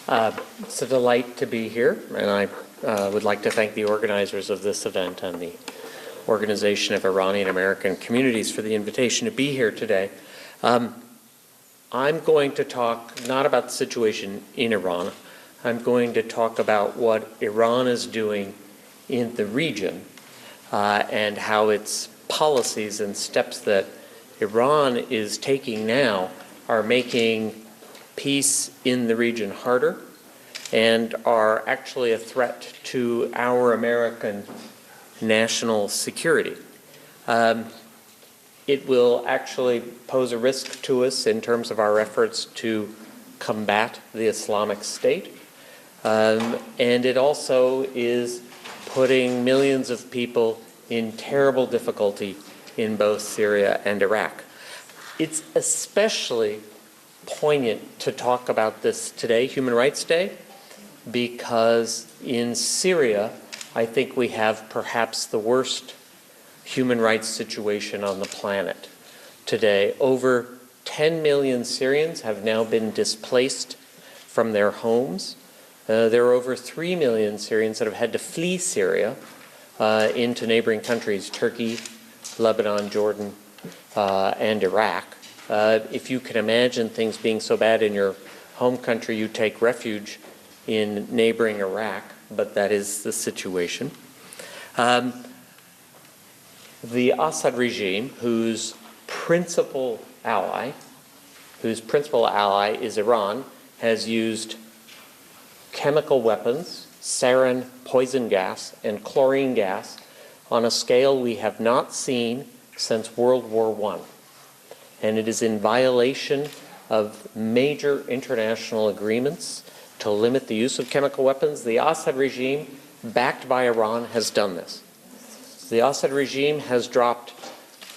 It's a delight to be here, and I would like to thank the organizers of this event and the Organization of Iranian American Communities for the invitation to be here today. I'm going to talk not about the situation in Iran. I'm going to talk about what Iran is doing in the region and how its policies and steps that Iran is taking now are making peace in the region harder and are actually a threat to our American national security. It will actually pose a risk to us in terms of our efforts to combat the Islamic State. And it also is putting millions of people in terrible difficulty in both Syria and Iraq. It's especially poignant to talk about this today, Human Rights Day, because in Syria, I think we have perhaps the worst human rights situation on the planet today. Over 10 million Syrians have now been displaced from their homes. There are over 3 million Syrians that have had to flee Syria into neighboring countries, Turkey, Lebanon, Jordan, and Iraq. If you can imagine things being so bad in your home country, you take refuge in neighboring Iraq, but that is the situation. The Assad regime, whose principal ally is Iran, has used chemical weapons, sarin, poison gas, and chlorine gas on a scale we have not seen since World War I. And it is in violation of major international agreements to limit the use of chemical weapons. The Assad regime, backed by Iran, has done this. The Assad regime has dropped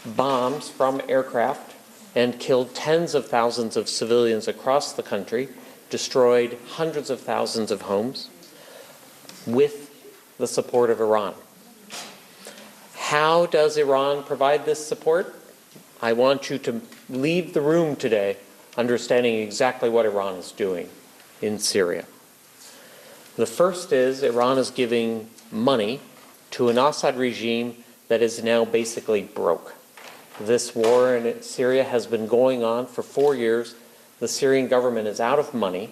bombs from aircraft and killed tens of thousands of civilians across the country, destroyed hundreds of thousands of homes with the support of Iran. How does Iran provide this support? I want you to leave the room today understanding exactly what Iran is doing in Syria. The first is Iran is giving money to an Assad regime that is now basically broke. This war in Syria has been going on for 4 years. The Syrian government is out of money,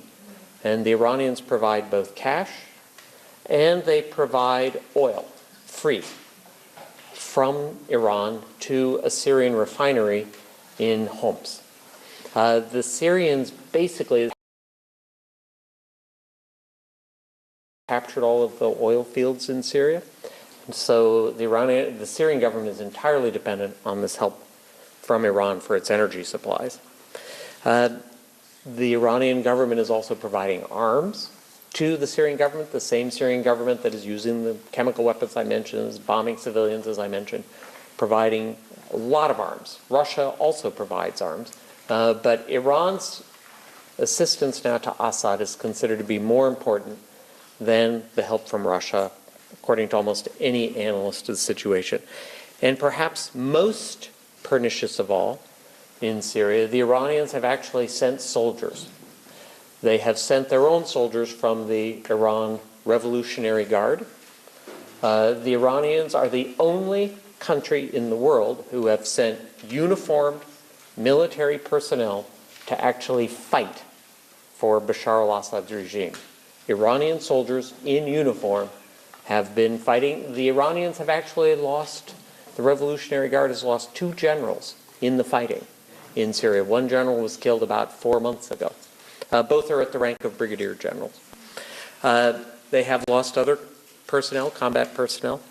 and the Iranians provide both cash and they provide oil, free, from Iran to a Syrian refinery in Homs. The Syrians basically captured all of the oil fields in Syria. So the Syrian government is entirely dependent on this help from Iran for its energy supplies. The Iranian government is also providing arms to the Syrian government, the same Syrian government that is using the chemical weapons I mentioned, is bombing civilians, as I mentioned, providing a lot of arms. Russia also provides arms. But Iran's assistance now to Assad is considered to be more important than the help from Russia, according to almost any analyst of the situation. And perhaps most pernicious of all, in Syria, the Iranians have actually sent soldiers. They have sent their own soldiers from the Iran Revolutionary Guard. The Iranians are the only country in the world who have sent uniformed military personnel to actually fight for Bashar al-Assad's regime. Iranian soldiers in uniform have been fighting. The Iranians have actually lost, the Revolutionary Guard has lost 2 generals in the fighting in Syria. One general was killed about 4 months ago. Both are at the rank of brigadier generals. They have lost other personnel, combat personnel.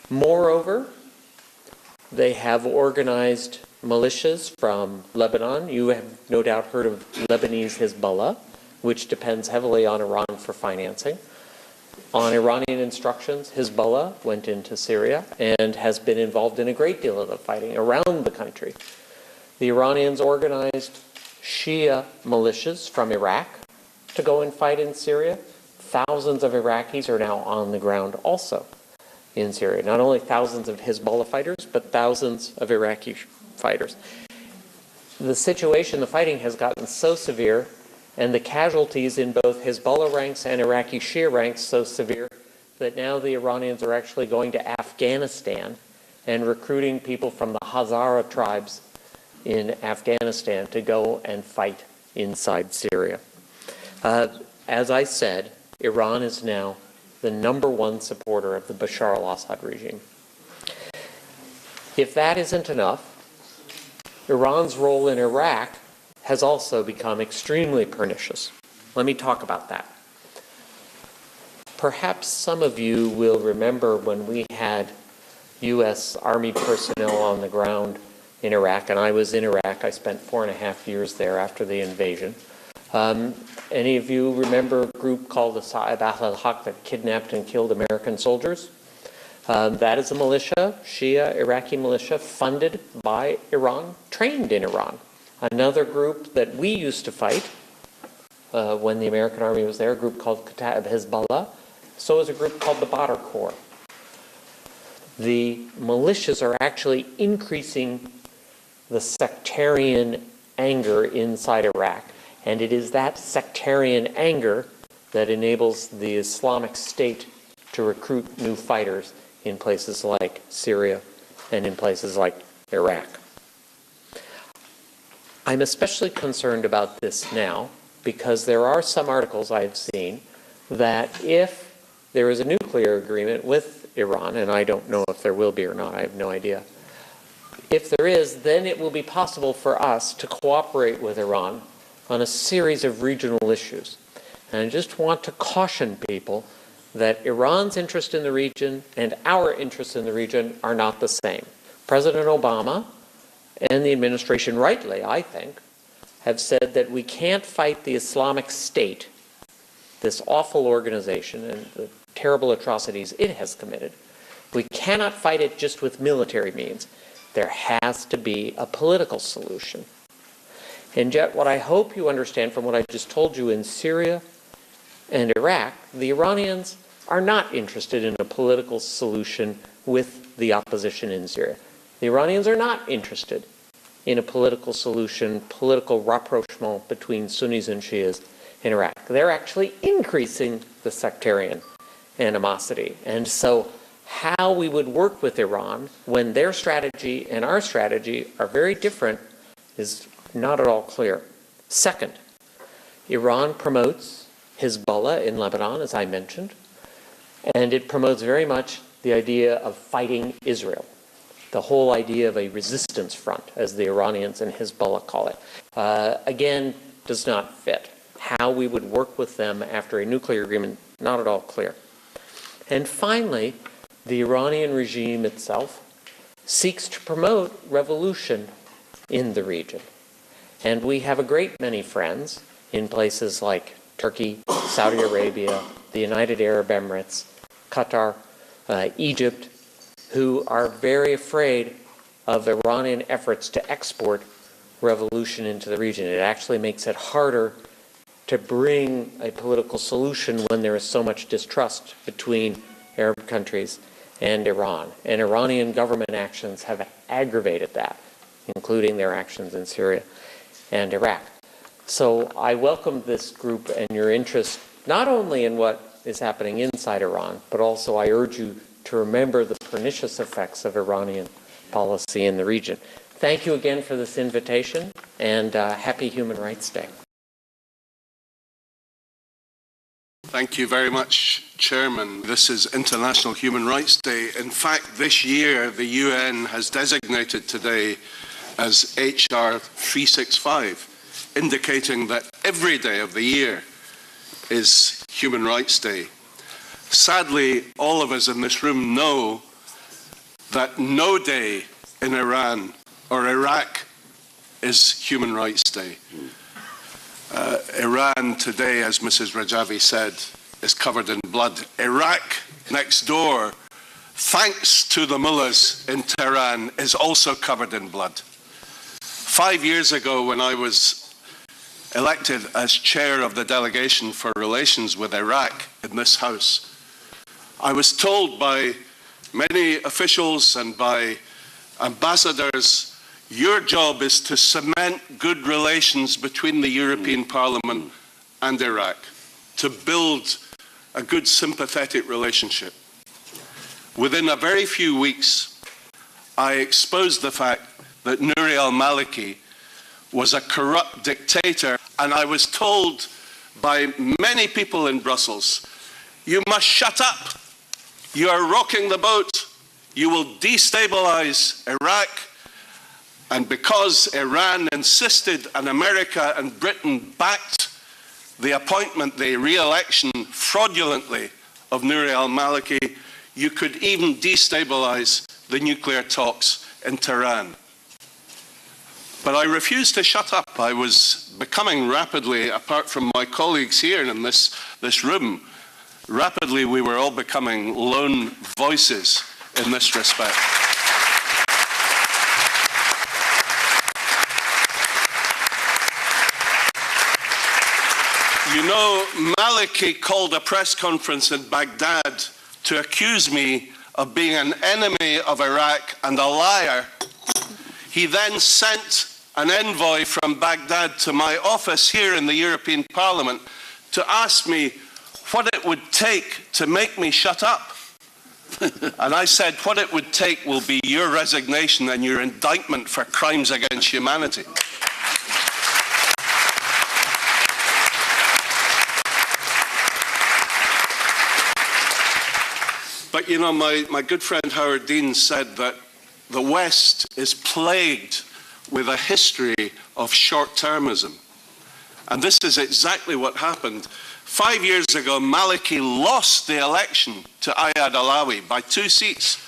Moreover, they have organized militias from Lebanon. You have no doubt heard of Lebanese Hezbollah, which depends heavily on Iran for financing. On Iranian instructions, Hezbollah went into Syria and has been involved in a great deal of the fighting around the country. The Iranians organized Shia militias from Iraq to go and fight in Syria. Thousands of Iraqis are now on the ground also in Syria. Not only thousands of Hezbollah fighters, but thousands of Iraqi fighters. The situation, the fighting has gotten so severe And the casualties in both Hezbollah ranks and Iraqi Shia ranks so severe that now the Iranians are actually going to Afghanistan and recruiting people from the Hazara tribes in Afghanistan to go and fight inside Syria. As I said, Iran is now the #1 supporter of the Bashar al-Assad regime. If that isn't enough, Iran's role in Iraq has also become extremely pernicious. Let me talk about that. Perhaps some of you will remember when we had U.S. Army personnel on the ground in Iraq, and I was in Iraq. I spent 4.5 years there after the invasion. Any of you remember a group called the Sa'ib al-Haq that kidnapped and killed American soldiers? That is a militia, Shia Iraqi militia, funded by Iran, trained in Iran. Another group that we used to fight when the American army was there, a group called Kata'ib Hezbollah. So is a group called the Badr Corps. The militias are actually increasing the sectarian anger inside Iraq, and it is that sectarian anger that enables the Islamic State to recruit new fighters in places like Syria and in places like Iraq. I'm especially concerned about this now because there are some articles I've seen that if there is a nuclear agreement with Iran, and I don't know if there will be or not, I have no idea. If there is, then it will be possible for us to cooperate with Iran on a series of regional issues. And I just want to caution people that Iran's interest in the region and our interest in the region are not the same. President Obama and the administration, rightly, I think, have said that we can't fight the Islamic State, this awful organization and the terrible atrocities it has committed. We cannot fight it just with military means. There has to be a political solution. And yet, what I hope you understand from what I just told you in Syria and Iraq, the Iranians are not interested in a political solution with the opposition in Syria. The Iranians are not interested in a political solution, political rapprochement between Sunnis and Shias in Iraq. They're actually increasing the sectarian animosity. And so how we would work with Iran when their strategy and our strategy are very different is not at all clear. Second, Iran promotes Hezbollah in Lebanon, as I mentioned, and it promotes very much the idea of fighting Israel, the whole idea of a resistance front, as the Iranians and Hezbollah call it. Again, does not fit. How we would work with them after a nuclear agreement, not at all clear. And finally, the Iranian regime itself seeks to promote revolution in the region. And we have a great many friends in places like Turkey, Saudi Arabia, the United Arab Emirates, Qatar, Egypt, who are very afraid of Iranian efforts to export revolution into the region. It actually makes it harder to bring a political solution when there is so much distrust between Arab countries and Iran. And Iranian government actions have aggravated that, including their actions in Syria and Iraq. So I welcome this group and your interest not only in what is happening inside Iran, but also I urge you to remember the pernicious effects of Iranian policy in the region. Thank you again for this invitation, and happy Human Rights Day. Thank you very much, Chairman. This is International Human Rights Day. In fact, this year, the UN has designated today as HR 365, indicating that every day of the year is Human Rights Day. Sadly, all of us in this room know that no day in Iran or Iraq is Human Rights Day. Iran today, as Mrs. Rajavi said, is covered in blood. Iraq, next door, thanks to the mullahs in Tehran, is also covered in blood. 5 years ago, when I was elected as chair of the delegation for relations with Iraq in this House, I was told by many officials and by ambassadors, your job is to cement good relations between the European Parliament and Iraq to build a good sympathetic relationship. Within a very few weeks, I exposed the fact that Nouri al-Maliki was a corrupt dictator, and I was told by many people in Brussels, you must shut up. You are rocking the boat. You will destabilize Iraq. And because Iran insisted and America and Britain backed the appointment, the re-election fraudulently of Nouri al-Maliki, you could even destabilize the nuclear talks in Tehran. But I refused to shut up. I was becoming rapidly, apart from my colleagues here in this room, rapidly we were all becoming lone voices in this respect. You know, Maliki called a press conference in Baghdad to accuse me of being an enemy of Iraq and a liar. He then sent an envoy from Baghdad to my office here in the European Parliament to ask me what it would take to make me shut up. And I said, what it would take will be your resignation and your indictment for crimes against humanity. But you know, my good friend Howard Dean said that the West is plagued with a history of short-termism. And this is exactly what happened. 5 years ago, Maliki lost the election to Ayad Alawi by 2 seats.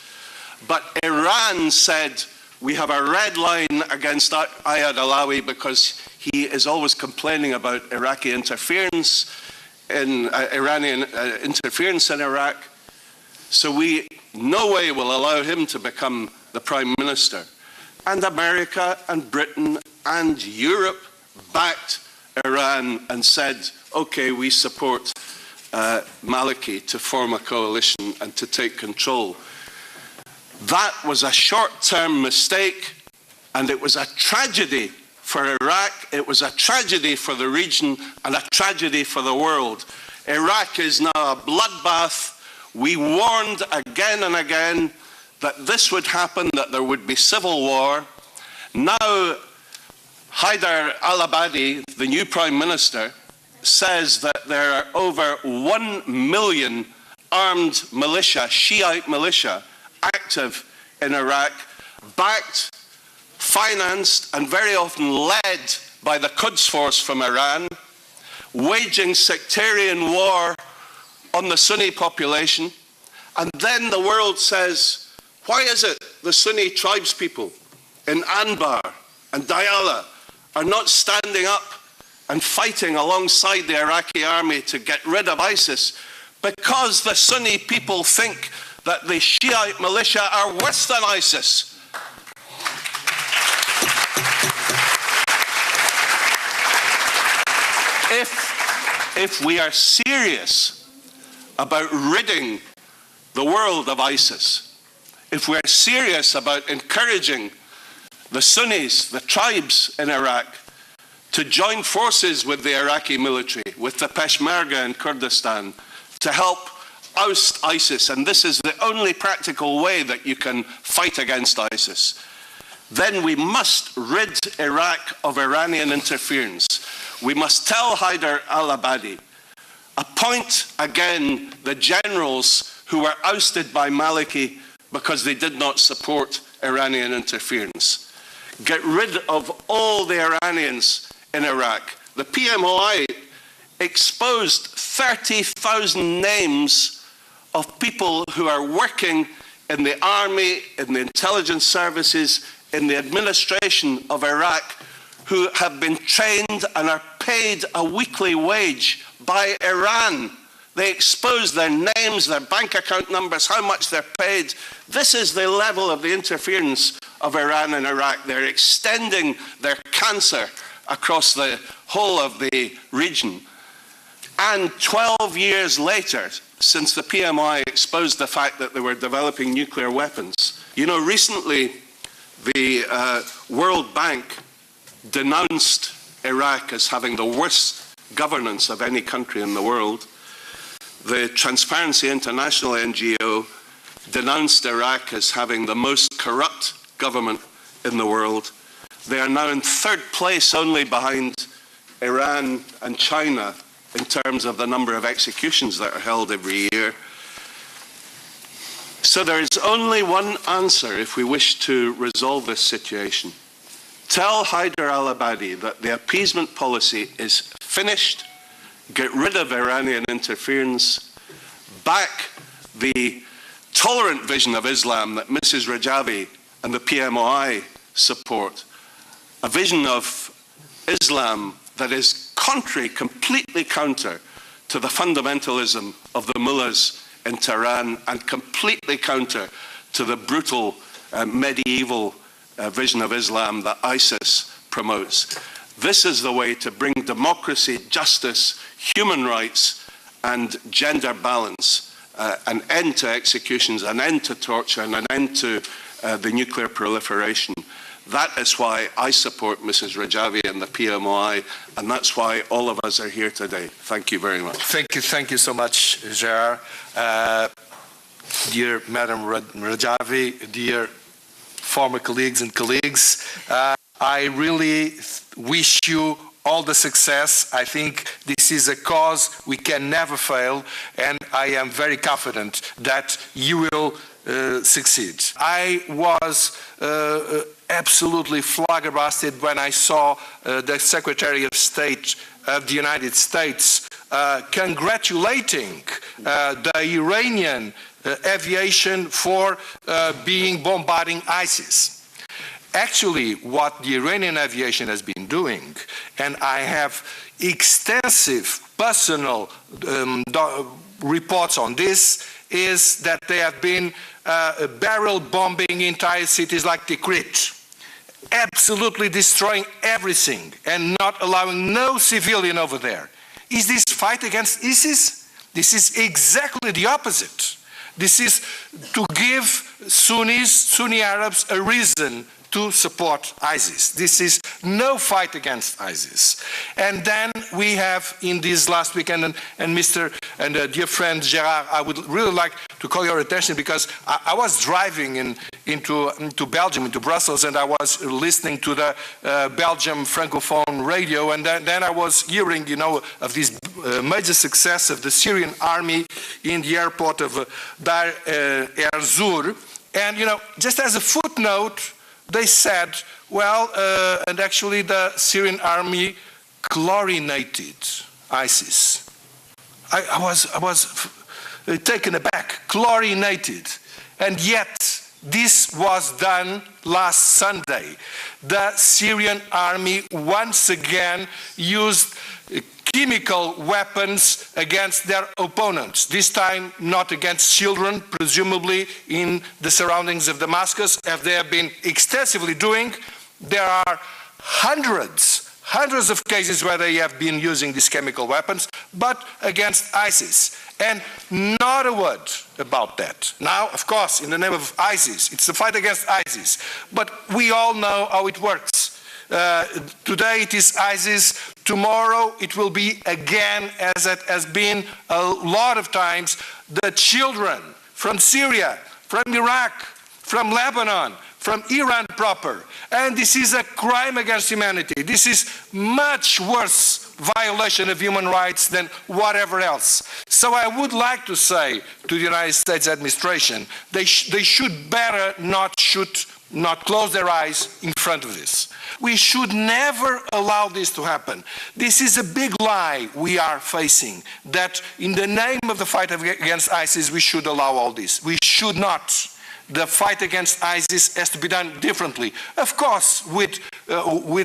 But Iran said, we have a red line against Ayad Alawi because he is always complaining about Iraqi interference in Iranian interference in Iraq. So we no way will allow him to become the Prime Minister. And America and Britain and Europe backed Iran and said, okay, we support Maliki to form a coalition and to take control. That was a short-term mistake, and it was a tragedy for Iraq, it was a tragedy for the region, and a tragedy for the world. Iraq is now a bloodbath. We warned again and again that this would happen, that there would be civil war. Now, Haider al-Abadi, the new Prime Minister, says that there are over 1 million armed militia, Shiite militia, active in Iraq, backed, financed, and very often led by the Quds Force from Iran, waging sectarian war on the Sunni population. And then the world says, why is it the Sunni tribes people in Anbar and Diyala are not standing up and fighting alongside the Iraqi army to get rid of ISIS? Because the Sunni people think that the Shiite militia are worse than ISIS. If we are serious about ridding the world of ISIS, if we're serious about encouraging the Sunnis, the tribes in Iraq, to join forces with the Iraqi military, with the Peshmerga in Kurdistan, to help oust ISIS, and this is the only practical way that you can fight against ISIS, then we must rid Iraq of Iranian interference. We must tell Haider al-Abadi, appoint again the generals who were ousted by Maliki because they did not support Iranian interference. Get rid of all the Iranians in Iraq. The PMOI exposed 30,000 names of people who are working in the army, in the intelligence services, in the administration of Iraq, who have been trained and are paid a weekly wage by Iran. They expose their names, their bank account numbers, how much they're paid. This is the level of the interference of Iran in Iraq. They're extending their cancer across the whole of the region. And 12 years later, since the PMI exposed the fact that they were developing nuclear weapons, you know, recently the World Bank denounced Iraq as having the worst governance of any country in the world. The Transparency International NGO denounced Iraq as having the most corrupt government in the world. They are now in third place, only behind Iran and China, in terms of the number of executions that are held every year. So there is only one answer if we wish to resolve this situation. Tell Haider al-Abadi that the appeasement policy is finished, get rid of Iranian interference, back the tolerant vision of Islam that Mrs. Rajavi and the PMOI support, a vision of Islam that is contrary, completely counter to the fundamentalism of the mullahs in Tehran and completely counter to the brutal medieval vision of Islam that ISIS promotes. This is the way to bring democracy, justice, human rights, and gender balance, an end to executions, an end to torture, and an end to the nuclear proliferation. That is why I support Mrs. Rajavi and the PMOI, and that's why all of us are here today. Thank you very much. Thank you so much, Gerard. Dear Madam Rajavi, dear former colleagues and colleagues, I really wish you all the success. I think this is a cause we can never fail, and I am very confident that you will succeed. I was absolutely flabbergasted when I saw the Secretary of State of the United States congratulating the Iranian aviation for bombarding ISIS. Actually, what the Iranian aviation has been doing, and I have extensive personal reports on this, is that they have been barrel bombing entire cities like Tikrit, absolutely destroying everything and not allowing no civilian over there. Is this fight against ISIS? This is exactly the opposite. This is to give Sunni Arabs a reason to support ISIS. This is no fight against ISIS. And then we have in this last weekend, and dear friend Gerard, I would really like to call your attention because I was driving into Belgium, into Brussels, and I was listening to the Belgium Francophone radio, and then I was hearing, of this major success of the Syrian army in the airport of Dar ez-Zor. And, just as a footnote, they said, well, and actually the Syrian army chlorinated ISIS. I was taken aback, chlorinated. And yet, this was done last Sunday. The Syrian army once again used chemical weapons against their opponents, this time not against children, presumably in the surroundings of Damascus, as they have been extensively doing. There are hundreds of cases where they have been using these chemical weapons, but against ISIS. And not a word about that. Now, of course, in the name of ISIS, it's a fight against ISIS, but we all know how it works. Today it is ISIS, tomorrow it will be again, as it has been a lot of times, the children from Syria, from Iraq, from Lebanon, from Iran proper. And this is a crime against humanity. This is much worse violation of human rights than whatever else. So I would like to say to the United States administration, they should better not close their eyes in front of this. We should never allow this to happen. This is a big lie we are facing, that in the name of the fight against ISIS, we should allow all this. We should not. The fight against ISIS has to be done differently. Of course, with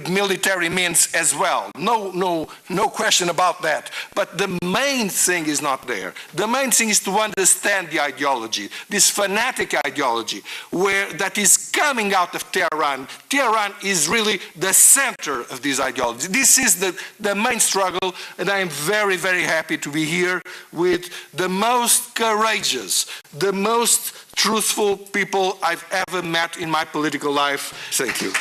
military means as well. No question about that. But the main thing is not there. The main thing is to understand the ideology, this fanatic ideology, that is coming out of Tehran. Tehran is really the center of this ideology. This is the main struggle, and I am very, very happy to be here with the most courageous, the most truthful people I've ever met in my political life. Thank you.